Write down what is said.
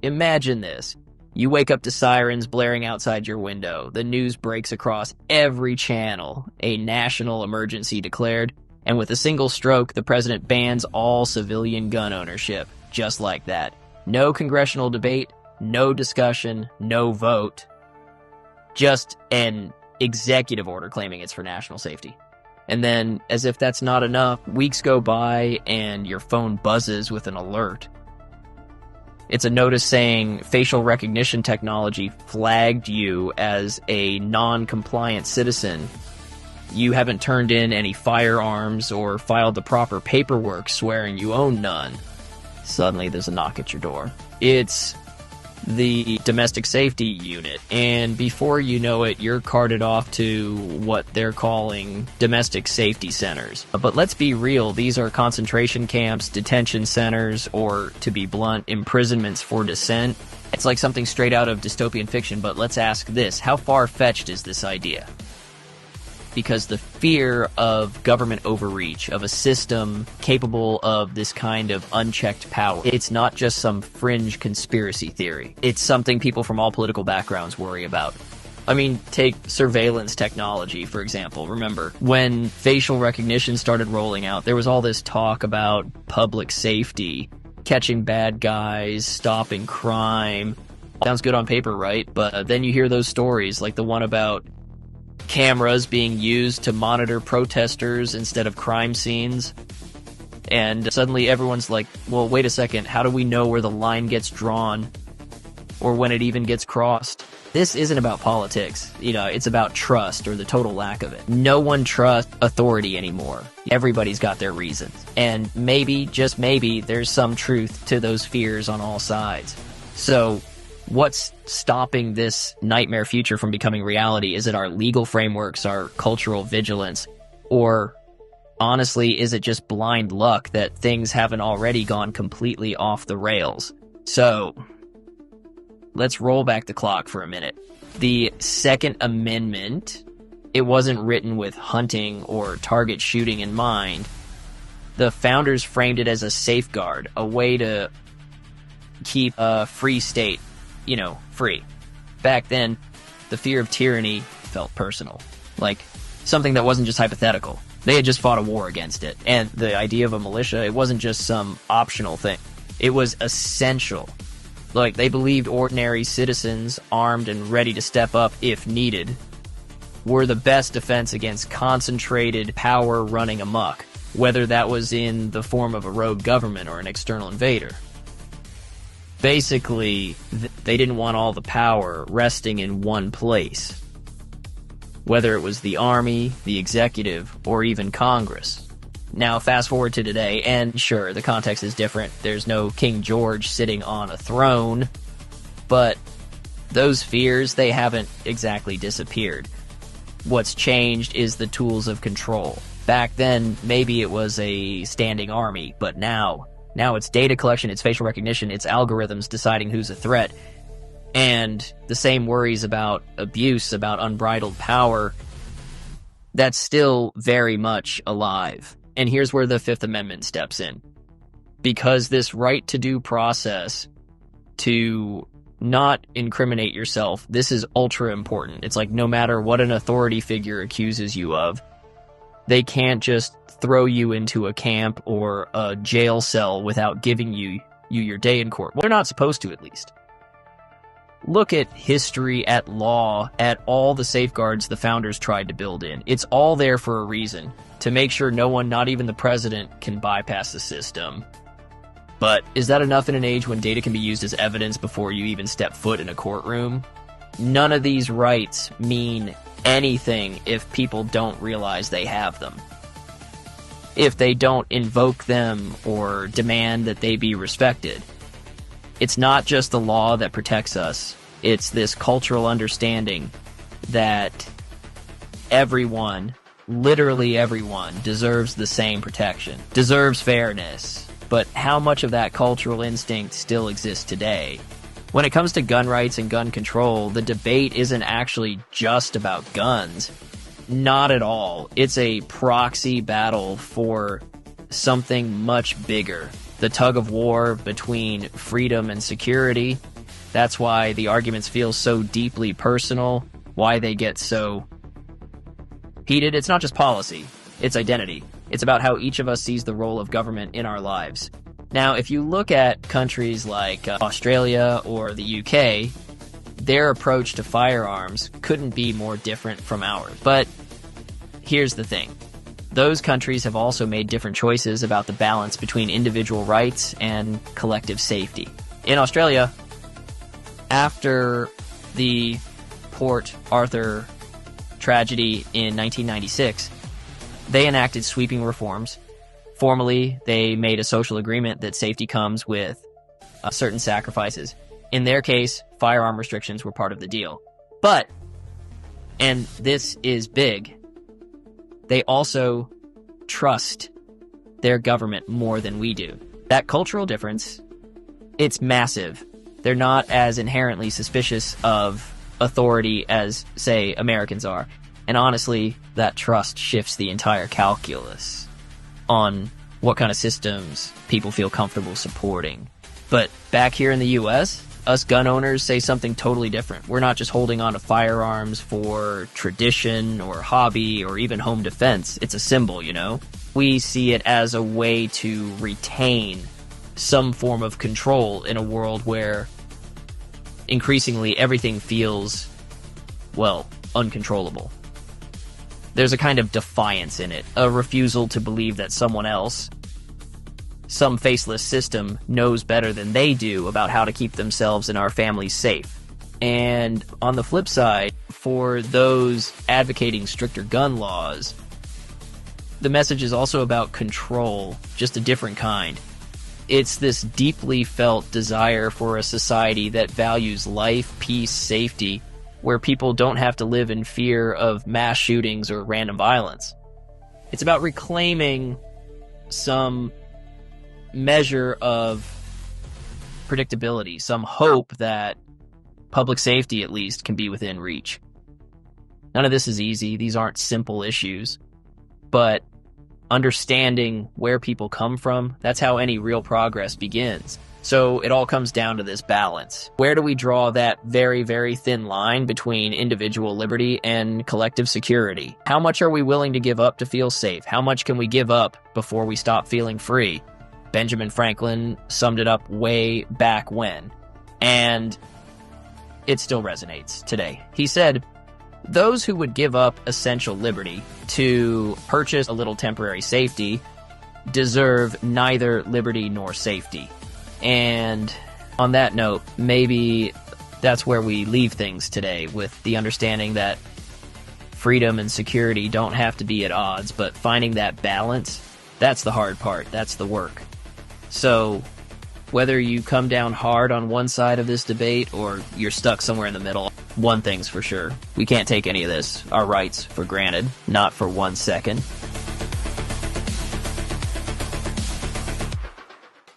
Imagine this. You wake up to sirens blaring outside your window. The news breaks across every channel. A national emergency declared. And with a single stroke, the president bans all civilian gun ownership. Just like that. No congressional debate, no discussion, no vote. Just an executive order claiming it's for national safety. And then, as if that's not enough, weeks go by and your phone buzzes with an alert. It's a notice saying facial recognition technology flagged you as a non-compliant citizen. You haven't turned in any firearms or filed the proper paperwork swearing you own none. Suddenly there's a knock at your door. It's the domestic safety unit, and before you know it, you're carted off to what they're calling domestic safety centers. But let's be real, these are concentration camps, detention centers, or, to be blunt, imprisonments for dissent. It's like something straight out of dystopian fiction, but let's ask this: how far-fetched is this idea? Because the fear of government overreach, of a system capable of this kind of unchecked power, it's not just some fringe conspiracy theory. It's something people from all political backgrounds worry about. I mean, take surveillance technology, for example. Remember, when facial recognition started rolling out, there was all this talk about public safety, catching bad guys, stopping crime. Sounds good on paper, right? But then you hear those stories, like the one about cameras being used to monitor protesters instead of crime scenes. And suddenly everyone's like, well, wait a second, how do we know where the line gets drawn or when it even gets crossed? This isn't about politics. It's about trust, or the total lack of it. No one trusts authority anymore. Everybody's got their reasons. And maybe, just maybe, there's some truth to those fears on all sides. So what's stopping this nightmare future from becoming reality? Is it our legal frameworks, our cultural vigilance, or honestly, is it just blind luck that things haven't already gone completely off the rails? So, let's roll back the clock for a minute. The Second Amendment, it wasn't written with hunting or target shooting in mind. The founders framed it as a safeguard, a way to keep a free state free. Back then, the fear of tyranny felt personal. Like, something that wasn't just hypothetical. They had just fought a war against it. And the idea of a militia, it wasn't just some optional thing. It was essential. Like, they believed ordinary citizens, armed and ready to step up if needed, were the best defense against concentrated power running amok, whether that was in the form of a rogue government or an external invader. Basically, they didn't want all the power resting in one place, whether it was the army, the executive, or even Congress. Now, fast forward to today, and sure, the context is different. There's no King George sitting on a throne, but those fears, they haven't exactly disappeared. What's changed is the tools of control. Back then, maybe it was a standing army, but now it's data collection, it's facial recognition, it's algorithms deciding who's a threat. And the same worries about abuse, about unbridled power, that's still very much alive. And here's where the Fifth Amendment steps in. Because this right to due process to not incriminate yourself, this is ultra important. It's like no matter what an authority figure accuses you of, they can't just throw you into a camp or a jail cell without giving you your day in court. Well, they're not supposed to, at least. Look at history, at law, at all the safeguards the founders tried to build in. It's all there for a reason, to make sure no one, not even the president, can bypass the system. But is that enough in an age when data can be used as evidence before you even step foot in a courtroom? None of these rights mean anything if people don't realize they have them. If they don't invoke them or demand that they be respected. It's not just the law that protects us. It's this cultural understanding that everyone, literally everyone, deserves the same protection, deserves fairness. But how much of that cultural instinct still exists today? When it comes to gun rights and gun control, the debate isn't actually just about guns. Not at all. It's a proxy battle for something much bigger. the tug of war between freedom and security. That's why the arguments feel so deeply personal, why they get so heated. It's not just policy, it's identity. It's about how each of us sees the role of government in our lives. Now, if you look at countries like Australia or the UK, their approach to firearms couldn't be more different from ours. But here's the thing. Those countries have also made different choices about the balance between individual rights and collective safety. In Australia, after the Port Arthur tragedy in 1996, they enacted sweeping reforms. Formally, they made a social agreement that safety comes with certain sacrifices. In their case, firearm restrictions were part of the deal. But, and this is big, they also trust their government more than we do. That cultural difference, it's massive. They're not as inherently suspicious of authority as, say, Americans are. And honestly, that trust shifts the entire calculus on what kind of systems people feel comfortable supporting. But back here in the US, us gun owners say something totally different. We're not just holding on to firearms for tradition or hobby or even home defense. It's a symbol, you know? We see it as a way to retain some form of control in a world where increasingly everything feels, well, uncontrollable. There's a kind of defiance in it, a refusal to believe that someone else, some faceless system, knows better than they do about how to keep themselves and our families safe. And on the flip side, for those advocating stricter gun laws, the message is also about control, just a different kind. It's this deeply felt desire for a society that values life, peace, safety, where people don't have to live in fear of mass shootings or random violence. It's about reclaiming some measure of predictability, some hope that public safety, at least, can be within reach. None of this is easy. These aren't simple issues. But understanding where people come from, that's how any real progress begins. So it all comes down to this balance. Where do we draw that very, very thin line between individual liberty and collective security? How much are we willing to give up to feel safe? How much can we give up before we stop feeling free? Benjamin Franklin summed it up way back when, and it still resonates today. He said, "Those who would give up essential liberty to purchase a little temporary safety deserve neither liberty nor safety." And on that note, maybe that's where we leave things today, with the understanding that freedom and security don't have to be at odds, but finding that balance, that's the hard part, that's the work. So whether you come down hard on one side of this debate or you're stuck somewhere in the middle, one thing's for sure: we can't take any of this, our rights, for granted, not for 1 second.